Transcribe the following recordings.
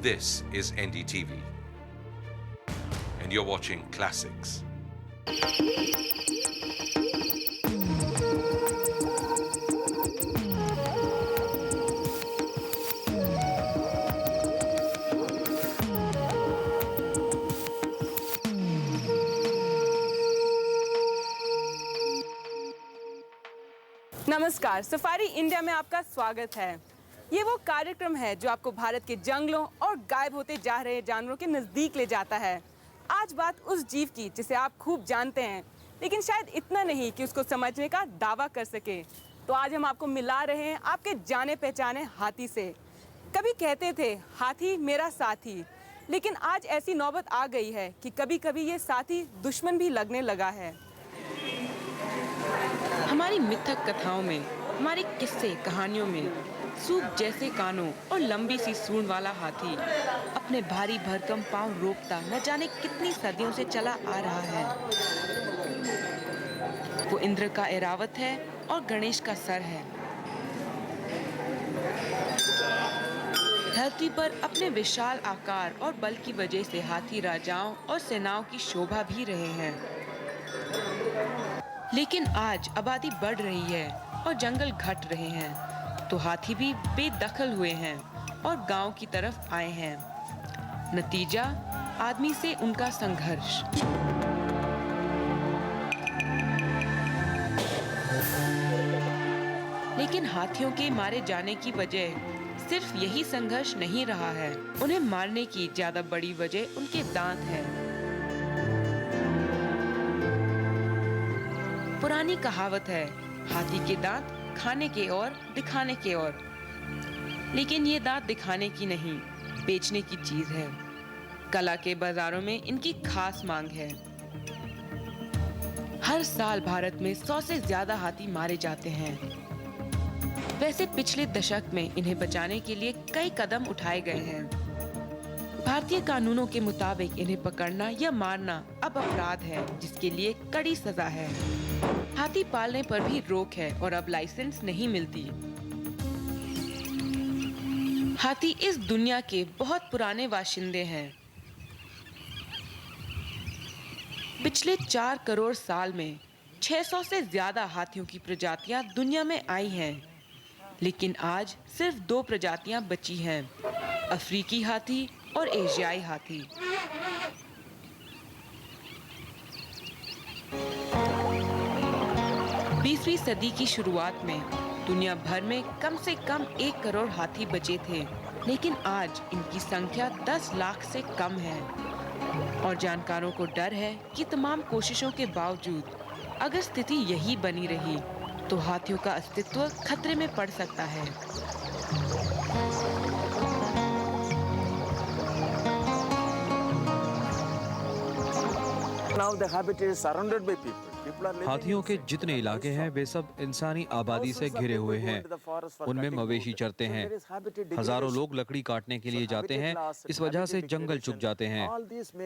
This is NDTV, and you're watching Classics. नमस्कार, safari India में आपका स्वागत है। ये वो कार्यक्रम है जो आपको भारत के जंगलों और गायब होते जा रहे जानवरों के नज़दीक ले जाता है। आज बात उस जीव की जिसे आप खूब जानते हैं, लेकिन शायद इतना नहीं कि उसको समझने का दावा कर सके। तो आज हम आपको मिला रहे हैं आपके जाने पहचाने हाथी से। कभी कहते थे हाथी मेरा साथी, लेकिन आज ऐसी नौबत आ गई है कि कभी कभी ये साथी दुश्मन भी लगने लगा है। हमारी मिथक कथाओं में, हमारी किस्से कहानियों में सूप जैसे कानों और लंबी सी सूंड वाला हाथी अपने भारी भरकम पांव रोकता न जाने कितनी सदियों से चला आ रहा है। वो इंद्र का ऐरावत है और गणेश का सर है। धरती पर अपने विशाल आकार और बल की वजह से हाथी राजाओं और सेनाओं की शोभा भी रहे हैं। लेकिन आज आबादी बढ़ रही है और जंगल घट रहे हैं, तो हाथी भी बेदखल हुए हैं और गांव की तरफ आए हैं। नतीजा आदमी से उनका संघर्ष। लेकिन हाथियों के मारे जाने की वजह सिर्फ यही संघर्ष नहीं रहा है। उन्हें मारने की ज्यादा बड़ी वजह उनके दांत हैं। पुरानी कहावत है, हाथी के दांत खाने के और दिखाने के और। लेकिन ये दांत दिखाने की नहीं, बेचने की चीज है। कला के बाजारों में इनकी खास मांग है। हर साल भारत में 100 से ज्यादा हाथी मारे जाते हैं। वैसे पिछले दशक में इन्हें बचाने के लिए कई कदम उठाए गए हैं। भारतीय कानूनों के मुताबिक इन्हें पकड़ना या मारना अब अपराध है, जिसके लिए कड़ी सजा है। हाथी पालने पर भी रोक है और अब लाइसेंस नहीं मिलती। हाथी इस दुनिया के बहुत पुराने बाशिंदे हैं। पिछले 4 करोड़ साल में 600 से ज्यादा हाथियों की प्रजातियां दुनिया में आई हैं, लेकिन आज सिर्फ 2 प्रजातियां बची हैं, अफ्रीकी हाथी और एशियाई हाथी। बीसवीं सदी की शुरुआत में दुनिया भर में कम से कम 1 करोड़ हाथी बचे थे, लेकिन आज इनकी संख्या 10 लाख से कम है। और जानकारों को डर है कि तमाम कोशिशों के बावजूद अगर स्थिति यही बनी रही तो हाथियों का अस्तित्व खतरे में पड़ सकता है। Now the habitat is surrounded by people. हाथियों के जितने इलाके हैं वे सब इंसानी आबादी से घिरे हुए हैं। उनमें मवेशी चरते हैं। हजारों लोग लकड़ी काटने के लिए जाते हैं। इस वजह से जंगल चुक जाते हैं।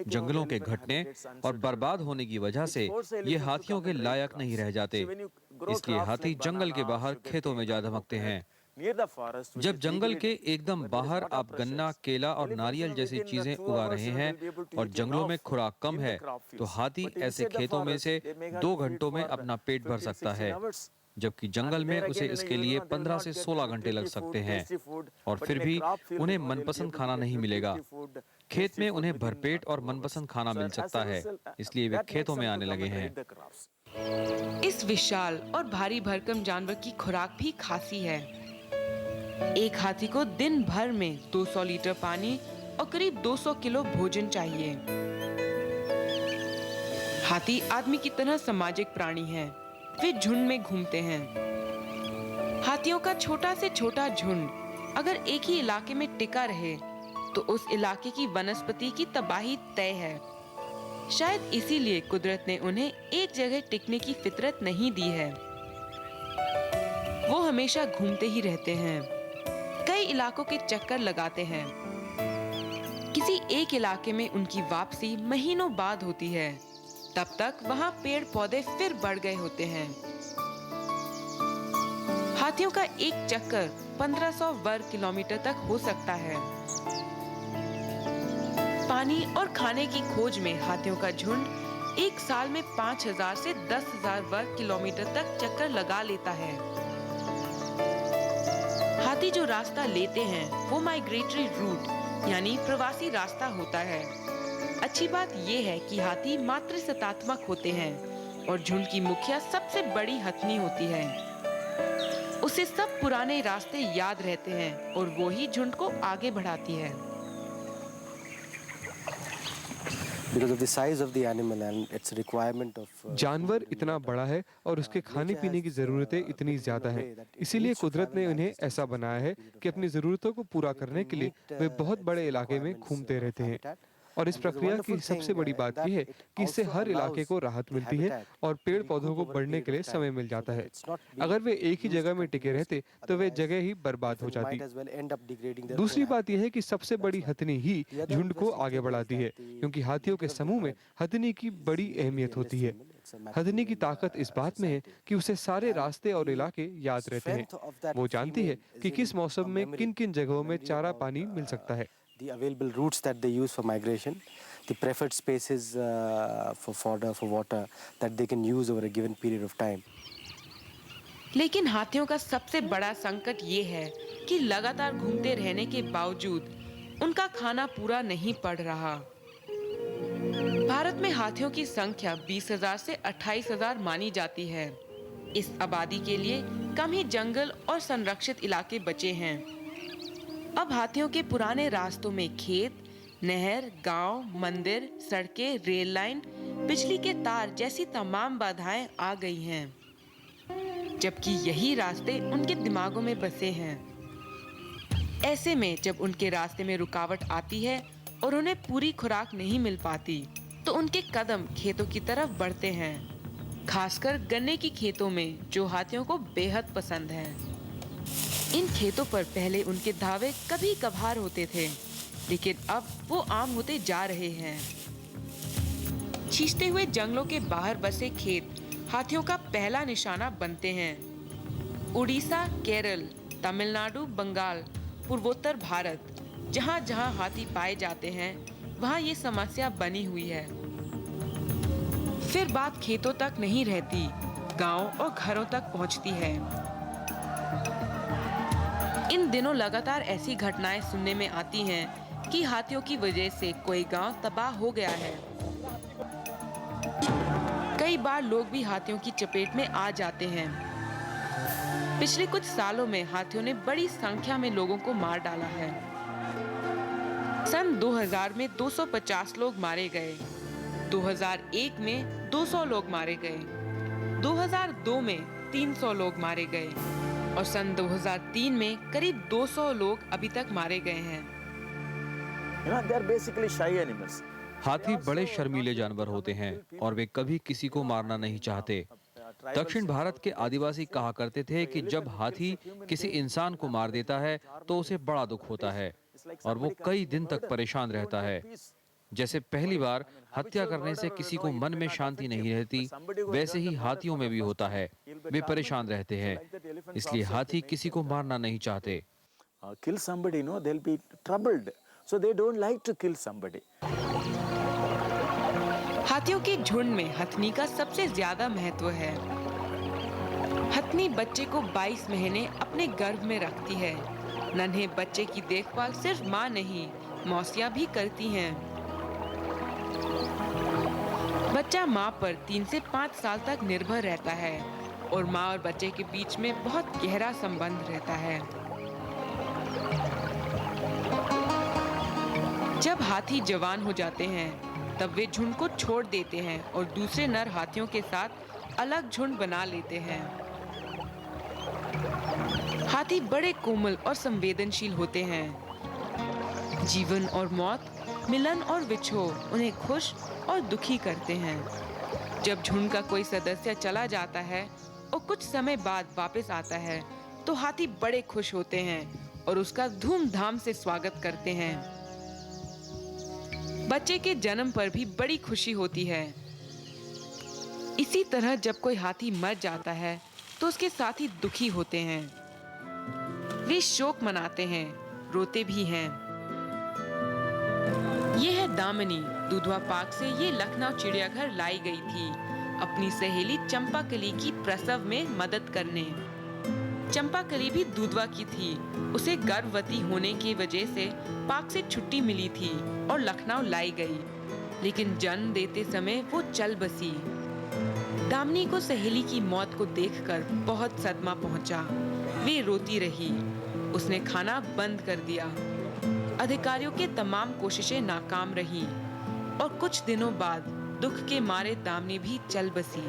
जंगलों के घटने और बर्बाद होने की वजह से ये हाथियों के लायक नहीं रह जाते। इसलिए हाथी जंगल के बाहर खेतों में जा धमकते हैं। जब जंगल के एकदम बाहर आप गन्ना, केला और नारियल जैसी चीजें उगा रहे हैं और जंगलों में खुराक कम है, तो हाथी ऐसे खेतों में से 2 घंटों में अपना पेट भर सकता है, जबकि जंगल में उसे इसके लिए 15 से 16 घंटे लग सकते हैं। और फिर भी उन्हें मनपसंद खाना नहीं मिलेगा। खेत में उन्हें भरपेट और मनपसंद खाना मिल सकता है, इसलिए वे खेतों में आने लगे हैं। इस विशाल और भारी भरकम जानवर की खुराक भी खासी है। एक हाथी को दिन भर में 200 लीटर पानी और करीब 200 किलो भोजन चाहिए। हाथी आदमी की तरह सामाजिक प्राणी हैं। वे झुंड में घूमते हैं। हाथियों का छोटा से छोटा झुंड अगर एक ही इलाके में टिका रहे तो उस इलाके की वनस्पति की तबाही तय है। शायद इसीलिए कुदरत ने उन्हें एक जगह टिकने की फितरत नहीं दी है। वो हमेशा घूमते ही रहते हैं, कई इलाकों के चक्कर लगाते हैं। किसी एक इलाके में उनकी वापसी महीनों बाद होती है। तब तक वहाँ पेड़ पौधे फिर बढ़ गए होते हैं। हाथियों का एक चक्कर 1500 वर्ग किलोमीटर तक हो सकता है। पानी और खाने की खोज में हाथियों का झुंड एक साल में 5,000 से 10,000 वर्ग किलोमीटर तक चक्कर लगा लेता है। हाथी जो रास्ता लेते हैं वो माइग्रेटरी रूट यानी प्रवासी रास्ता होता है। अच्छी बात ये है कि हाथी मातृसत्तात्मक होते हैं और झुंड की मुखिया सबसे बड़ी हथनी होती है। उसे सब पुराने रास्ते याद रहते हैं और वो ही झुंड को आगे बढ़ाती है। जानवर इतना बड़ा है और उसके खाने पीने की ज़रूरतें इतनी ज़्यादा हैं, इसीलिए कुदरत ने उन्हें ऐसा बनाया है कि अपनी ज़रूरतों को पूरा करने के लिए वे बहुत बड़े इलाके में घूमते रहते हैं। और इस प्रक्रिया की सबसे बड़ी बात यह है कि इससे हर इलाके को राहत मिलती है और पेड़ पौधों को बढ़ने के लिए समय मिल जाता है। अगर वे एक ही जगह में टिके रहते तो वे जगह ही बर्बाद हो जाती। दूसरी बात यह है कि सबसे बड़ी हथनी ही झुंड को आगे बढ़ाती है, क्योंकि हाथियों के समूह में हथनी की बड़ी अहमियत होती है। हथनी की ताकत इस बात में है कि उसे सारे रास्ते और इलाके याद रहते हैं। वो जानती है कि किस मौसम में किन किन जगहों में चारा पानी मिल सकता है। The available routes that they use for migration, the preferred spaces for fodder, for water that they can use over a given period of time. लेकिन हाथियों का सबसे बड़ा संकट ये है कि लगातार घूमते रहने के बावजूद उनका खाना पूरा नहीं पड़ रहा। भारत में हाथियों की संख्या 20,000 से 28,000 मानी जाती है। इस आबादी के लिए कम ही जंगल और संरक्षित इलाके बचे हैं। अब हाथियों के पुराने रास्तों में खेत, नहर, गांव, मंदिर, सड़कें, रेल लाइन, बिजली के तार जैसी तमाम बाधाएं आ गई हैं, जबकि यही रास्ते उनके दिमागों में बसे हैं। ऐसे में जब उनके रास्ते में रुकावट आती है और उन्हें पूरी खुराक नहीं मिल पाती, तो उनके कदम खेतों की तरफ बढ़ते हैं, खासकर गन्ने की खेतों में, जो हाथियों को बेहद पसंद है। इन खेतों पर पहले उनके धावे कभी कभार होते थे, लेकिन अब वो आम होते जा रहे हैं। छींचते हुए जंगलों के बाहर बसे खेत हाथियों का पहला निशाना बनते हैं। उड़ीसा, केरल, तमिलनाडु, बंगाल, पूर्वोत्तर भारत, जहाँ जहाँ हाथी पाए जाते हैं वहाँ ये समस्या बनी हुई है। फिर बात खेतों तक नहीं रहती, गांव और घरों तक पहुँचती है। इन दिनों लगातार ऐसी घटनाएं सुनने में आती हैं कि हाथियों की वजह से कोई गांव तबाह हो गया है। कई बार लोग भी हाथियों की चपेट में आ जाते हैं। पिछले कुछ सालों में हाथियों ने बड़ी संख्या में लोगों को मार डाला है। सन 2000 में 250 लोग मारे गए, 2001 में 200 लोग मारे गए, 2002 में 300 लोग मारे गए और सन 2003 में करीब 200 लोग अभी तक मारे गए हैं। They are basically shy animals. हाथी बड़े शर्मीले जानवर होते हैं और वे कभी किसी को मारना नहीं चाहते। दक्षिण भारत के आदिवासी कहा करते थे कि जब हाथी किसी इंसान को मार देता है तो उसे बड़ा दुख होता है और वो कई दिन तक परेशान रहता है। जैसे पहली बार हत्या करने से किसी को मन में शांति नहीं रहती, वैसे ही हाथियों में भी होता है, वे परेशान रहते हैं, इसलिए हाथी किसी को मारना नहीं चाहते। Kill somebody, no, they'll be troubled, so they don't like to kill somebody. हाथियों के झुंड में हथनी का सबसे ज्यादा महत्व है। हथनी बच्चे को 22 महीने अपने गर्भ में रखती है। नन्हे बच्चे की देखभाल सिर्फ माँ नहीं, मौसियाँ भी करती हैं। बच्चा माँ पर 3 से 5 साल तक निर्भर रहता है और माँ और बच्चे के बीच में बहुत गहरा संबंध रहता है। जब हाथी जवान हो जाते हैं तब वे झुंड को छोड़ देते हैं और दूसरे नर हाथियों के साथ अलग झुंड बना लेते हैं। हाथी बड़े कोमल और संवेदनशील होते हैं। जीवन और मौत, मिलन और विछोह उन्हें खुश और दुखी करते हैं। जब झुंड का कोई सदस्य चला जाता है और कुछ समय बाद वापस आता है तो हाथी बड़े खुश होते हैं और उसका धूमधाम से स्वागत करते हैं। बच्चे के जन्म पर भी बड़ी खुशी होती है। इसी तरह जब कोई हाथी मर जाता है तो उसके साथी दुखी होते हैं। वे शोक मनाते हैं, रोते भी हैं। ये है दामिनी। दुधवा पार्क से ये लखनऊ चिड़ियाघर लाई गई थी अपनी सहेली चंपाकली की प्रसव में मदद करने। चंपाकली भी दुधवा की थी। उसे गर्भवती होने की वजह से पार्क से छुट्टी मिली थी और लखनऊ लाई गई, लेकिन जन्म देते समय वो चल बसी। दामिनी को सहेली की मौत को देखकर बहुत सदमा पहुंचा। वे रोती रही। उसने खाना बंद कर दिया। अधिकारियों के तमाम कोशिशें नाकाम रही और कुछ दिनों बाद दुख के मारे दामिनी भी चल बसी।